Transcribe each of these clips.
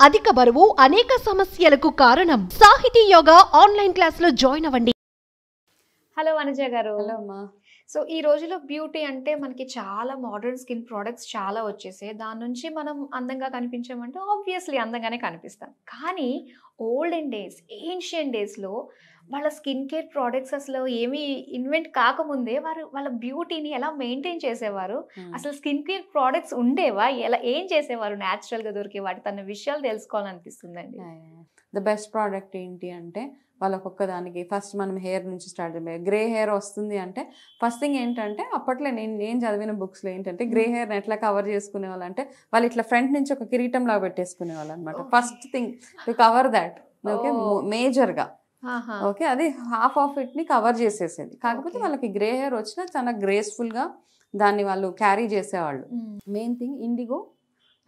అధిక బరువు అనేక సమస్యలకు కారణం. సాహితీ యోగా ఆన్లైన్ క్లాస్ లో జాయిన్ అవ్వండి. హలో అనుజ గారు. హలో అమ్మా. సో ఈ రోజుల్లో బ్యూటీ అంటే మనకి చాలా మోడర్న్ స్కిన్ ప్రొడక్ట్స్ చాలా వచ్చేసాయి. దాని నుంచి మనం అందంగా కనిపించామంటే ఆబ్వియస్లీ అందంగానే కనిపిస్తాం. కానీ ఓల్డెన్ డేస్, ఏన్షియన్ డేస్లో వాళ్ళ స్కిన్ కేర్ ప్రోడక్ట్స్ అసలు ఏమీ ఇన్వెంట్ కాకముందే వాళ్ళ బ్యూటీని ఎలా మెయింటైన్ చేసేవారు? అసలు స్కిన్ కేర్ ప్రోడక్ట్స్ ఉండేవా? ఏం చేసేవారు? న్యాచురల్గా దొరికే వాటి తన విషయాలు తెలుసుకోవాలనిపిస్తుందండి. ద బెస్ట్ ప్రోడక్ట్ ఏంటి అంటే వాళ్ళకొక్క దానికి ఫస్ట్ మనం హెయిర్ నుంచి స్టార్ట్ చేయాలి. గ్రే హెయిర్ వస్తుంది అంటే ఫస్ట్ థింగ్ ఏంటంటే అప్పట్లో నేను చదివిన బుక్స్లో ఏంటంటే గ్రే హెయిర్ని ఎట్లా కవర్ చేసుకునే వాళ్ళు అంటే వాళ్ళు ఇట్లా ఫ్రంట్ నుంచి ఒక కిరీటం లాగా పెట్టేసుకునే వాళ్ళు అనమాట. First thing to cover that. Okay, మేజర్గా ఓకే, అది హాఫ్ ఆఫ్ ఇట్ని కవర్ చేసేసేది. కాకపోతే వాళ్ళకి గ్రే హెయిర్ వచ్చినా చాలా గ్రేస్ఫుల్గా దాన్ని వాళ్ళు క్యారీ చేసేవాళ్ళు. Main thing IndiGo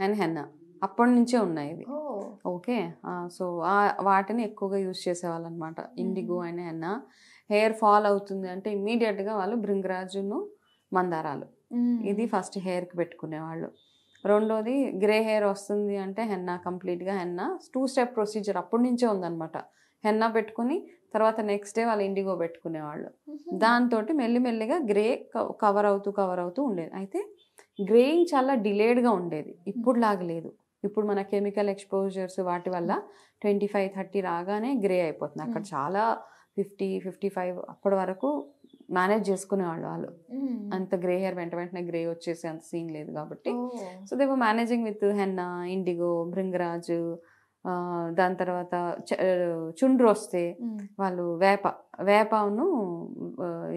and henna అప్పటి నుంచే ఉన్నాయి ఇవి. ఓకే, సో వాటిని ఎక్కువగా యూజ్ చేసేవాళ్ళు అనమాట. IndiGo and henna. Hair fall అవుతుంది అంటే ఇమ్మీడియట్గా వాళ్ళు భృంగరాజును మందారాలు ఇది ఫస్ట్ హెయిర్కి పెట్టుకునేవాళ్ళు. రెండోది గ్రే హెయిర్ వస్తుంది అంటే హెన్నా, కంప్లీట్గా హెన్నా 2 స్టెప్ ప్రొసీజర్ అప్పటి నుంచే ఉందన్నమాట. హెన్నా పెట్టుకుని తర్వాత నెక్స్ట్ డే వాళ్ళు ఇండిగో పెట్టుకునేవాళ్ళు. దాంతో మెల్లిమెల్లిగా గ్రే కవర్ అవుతూ ఉండేది. అయితే గ్రేయింగ్ చాలా డిలేడ్గా ఉండేది, ఇప్పుడు లాగా లేదు. ఇప్పుడు మన కెమికల్ ఎక్స్పోజర్స్ వాటి వల్ల 25-30 రాగానే గ్రే అయిపోతుంది. అక్కడ చాలా 50-55 అప్పటి వరకు మేనేజ్ చేసుకునేవాళ్ళు వాళ్ళు. అంత గ్రే హెయిర్ వెంటనే గ్రే వచ్చేసి అంత సీన్ లేదు కాబట్టి. So they were managing with henna, IndiGo, Bhringraj. దాని తర్వాత చుండ్రు వస్తే వాళ్ళు వేపను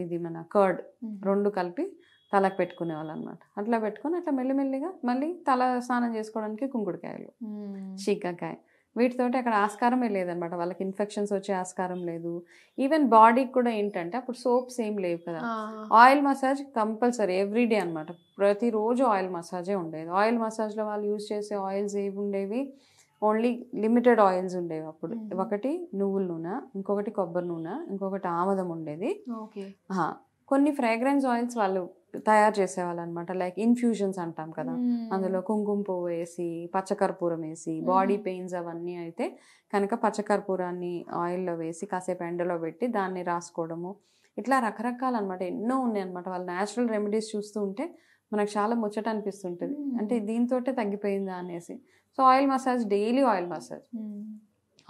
ఇది మన కర్డ్ 2 కలిపి తలకు పెట్టుకునేవాళ్ళు అనమాట. అట్లా పెట్టుకొని అట్లా మెల్లిమెల్లిగా మళ్ళీ తల స్నానం చేసుకోవడానికి కుంకుడుకాయలు, శీకాకాయ, వీటితోటి అక్కడ ఆస్కారమే లేదనమాట. వాళ్ళకి ఇన్ఫెక్షన్స్ వచ్చే ఆస్కారం లేదు. ఈవెన్ బాడీకి కూడా ఏంటంటే అప్పుడు సోప్స్ ఏం లేవు కదా. ఆయిల్ మసాజ్ కంపల్సరీ ఎవ్రీడే అనమాట. ప్రతిరోజు ఆయిల్ మసాజే ఉండేది. ఆయిల్ మసాజ్లో వాళ్ళు యూజ్ చేసే ఆయిల్స్ ఏవి ఉండేవి? ఓన్లీ లిమిటెడ్ ఆయిల్స్ ఉండేవి అప్పుడు. ఒకటి నువ్వుల నూనె, ఇంకొకటి కొబ్బరి నూనె, ఇంకొకటి ఆమదం ఉండేది. కొన్ని ఫ్రాగ్రెన్స్ ఆయిల్స్ వాళ్ళు తయారు చేసేవాళ్ళు అనమాట. లైక్ ఇన్ఫ్యూజన్స్ అంటాం కదా, అందులో కుంకుమ పువ్వు వేసి పచ్చకర్పూరం వేసి బాడీ పెయిన్స్ అవన్నీ అయితే కనుక పచ్చకర్పూరాన్ని ఆయిల్లో వేసి కాసేపు ఎండలో పెట్టి దాన్ని రాసుకోవడము, ఇట్లా రకరకాలు అనమాట. ఎన్నో ఉన్నాయి అనమాట. వాళ్ళ న్యాచురల్ రెమెడీస్ చూస్తూ ఉంటే మనకు చాలా ముచ్చట అనిపిస్తుంటుంది. అంటే దీంతో తగ్గిపోయిందా అనేసి. So oil massage, daily oil massage.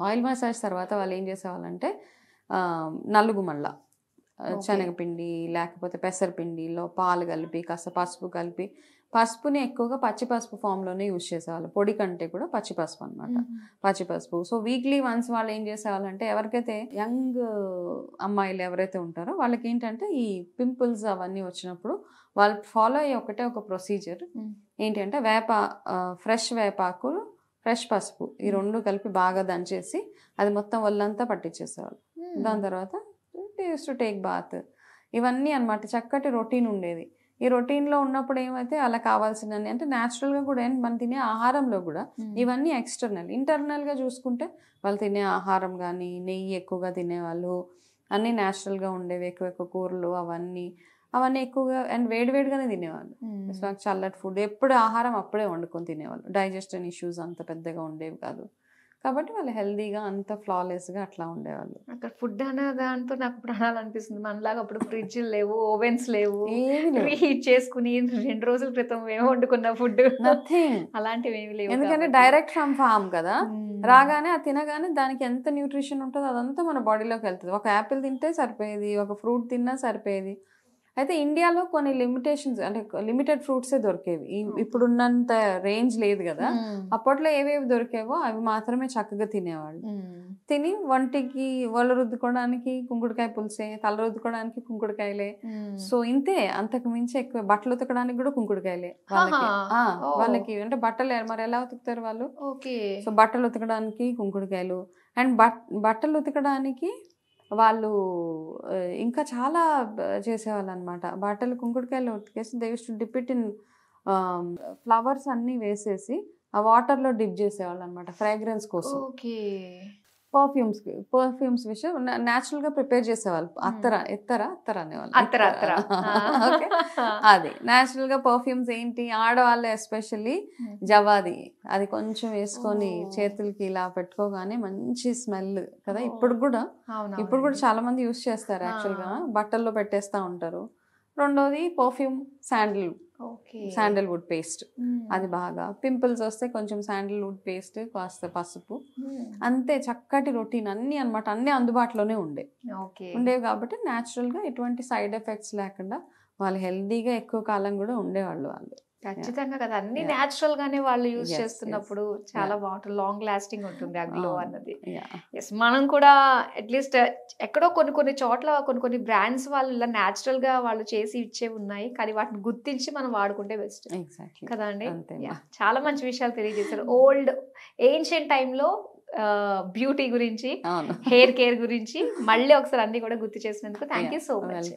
Oil massage తర్వాత వాళ్ళు ఏం చేసేవాళ్ళంటే నలుగు మళ్ళా శనగపిండి లేకపోతే పెసరపిండిలో పాలు కలిపి కాస్త పసుపు కలిపి, పసుపుని ఎక్కువగా పచ్చి పసుపు ఫామ్లోనే యూజ్ చేసేవాళ్ళు. పొడి కంటే కూడా పచ్చి పసుపు అనమాట, పచ్చి పసుపు. సో వీక్లీ వన్స్ వాళ్ళు ఏం చేసేవాళ్ళంటే ఎవరికైతే యంగ్ అమ్మాయిలు ఎవరైతే ఉంటారో వాళ్ళకి ఏంటంటే ఈ పింపుల్స్ అవన్నీ వచ్చినప్పుడు వాళ్ళు ఫాలో అయ్యే ఒక ప్రొసీజర్ ఏంటి అంటే ఫ్రెష్ వేపాకులు, ఫ్రెష్ పసుపు ఈ 2 కలిపి బాగా దంచేసి అది మొత్తం ఒళ్ళంతా పట్టించేసేవాళ్ళు. దాని తర్వాత టు టేక్ బాత్, ఇవన్నీ అనమాట. చక్కటి రొటీన్ ఉండేది. ఈ రొటీన్లో ఉన్నప్పుడు ఏమైతే అలా కావాల్సినవి అంటే న్యాచురల్గా కూడా మనం తినే ఆహారంలో కూడా ఇవన్నీ ఎక్స్టర్నల్. ఇంటర్నల్గా చూసుకుంటే వాళ్ళు తినే ఆహారం కానీ నెయ్యి ఎక్కువగా తినేవాళ్ళు, అన్నీ న్యాచురల్గా ఉండేవి. ఎక్కువ కూరలు అవన్నీ ఎక్కువగా అండ్ వేడివేడిగానే తినేవాళ్ళు. సో చల్లటి ఫుడ్, ఎప్పుడు ఆహారం అప్పుడే వండుకొని తినేవాళ్ళు. డైజెషన్ ఇష్యూస్ అంత పెద్దగా ఉండేవి కాదు కాబట్టి వాళ్ళు హెల్దీగా అంత ఫ్లాలెస్గా అట్లా ఉండేవాళ్ళు. అక్కడ ఫుడ్ అనే దాంతో నాకు ఇప్పుడు అనాలనిపిస్తుంది, మనలాగా అప్పుడు ఫ్రిడ్జ్లు లేవు, ఓవెన్స్ లేవు, హీట్ చేసుకుని 2 రోజుల క్రితం ఏమో వండుకున్న ఫుడ్, నథింగ్ అలాంటివి ఏమి లేవు. ఎందుకంటే డైరెక్ట్ ఫ్రమ్ ఫార్మ్ కదా, రాగానే అది తినగానే దానికి ఎంత న్యూట్రిషన్ ఉంటుందో అదంతా మన బాడీలోకి వెళ్తుంది. ఒక యాపిల్ తింటే సరిపోయేది, ఒక ఫ్రూట్ తిన్నా సరిపోయేది. అయితే ఇండియాలో కొన్ని లిమిటేషన్స్ అంటే లిమిటెడ్ ఫ్రూట్సే దొరికేవి. ఇప్పుడున్నంత రేంజ్ లేదు కదా. అప్పట్లో ఏవేవి దొరికేవో అవి మాత్రమే చక్కగా తినేవాళ్ళు. తిని వంటికి ఒళ్ళు రుద్దుకోవడానికి కుంకుడుకాయ పులుసే, తల రుద్దుకోవడానికి కుంకుడుకాయలే. సో ఇంతే, అంతకు మించి ఎక్కువ. బట్టలు ఉతకడానికి కూడా కుంకుడుకాయలే వాళ్ళకి. అంటే బట్టలు మరి ఎలా ఉతుకుతారు వాళ్ళు? సో బట్టలు ఉతకడానికి కుంకుడుకాయలు. అండ్ బట్టలు ఉతకడానికి వాళ్ళు ఇంకా చాలా చేసేవాళ్ళు అనమాట. బట్టలు కుంకుడుకాయలు ఉతికేసి they used to dip it in flowers అన్నీ వేసేసి ఆ వాటర్లో డిప్ చేసేవాళ్ళు అనమాట ఫ్రాగ్రెన్స్ కోసం. పర్ఫ్యూమ్స్ విషయం న్యాచురల్ గా ప్రిపేర్ చేసేవాళ్ళు. అత్తర అనేవాళ్ళు. ఓకే, అది న్యాచురల్ గా పర్ఫ్యూమ్స్ ఏంటి, ఆడవాళ్ళు ఎస్పెషల్లీ జవాది అది కొంచెం వేసుకొని చేతులకి ఇలా పెట్టుకోగానే మంచి స్మెల్ కదా. ఇప్పుడు కూడా చాలా మంది యూస్ చేస్తారు యాక్చువల్ గా, బట్టల్లో పెట్టేస్తా ఉంటారు. రెండోది పర్ఫ్యూమ్ శాండల్వుడ్ పేస్ట్, అది బాగా పింపుల్స్ వస్తే కొంచెం శాండల్వుడ్ పేస్ట్, కాస్త పసుపు, అంతే. చక్కటి రొటీన్ అన్ని అన్నమాట, అన్ని అందుబాటులోనే ఉండేవి కాబట్టి న్యాచురల్ గా ఎటువంటి సైడ్ ఎఫెక్ట్స్ లేకుండా వాళ్ళు హెల్దీగా ఎక్కువ కాలం కూడా ఉండేవాళ్ళు. ఖచ్చితంగా కదా, అన్ని న్యాచురల్ గానే వాళ్ళు యూజ్ చేస్తున్నప్పుడు చాలా బాగుంటుంది, లాంగ్ లాస్టింగ్ ఉంటుంది ఆ గ్లో అన్నది. మనం కూడా అట్లీస్ట్ ఎక్కడో కొన్ని చోట్ల కొన్ని బ్రాండ్స్ వాళ్ళు ఇలా న్యాచురల్ గా వాళ్ళు చేసి ఇచ్చే ఉన్నాయి, కానీ వాటిని గుర్తించి మనం వాడుకుంటే బెస్ట్ కదా అండి. చాలా మంచి విషయాలు తెలియజేశారు. ఓల్డ్ ఏన్షియంట్ టైంలో బ్యూటీ గురించి, హెయిర్ కేర్ గురించి మళ్ళీ ఒకసారి అన్ని కూడా గుర్తు చేసినందుకు థ్యాంక్ యూ సో మచ్.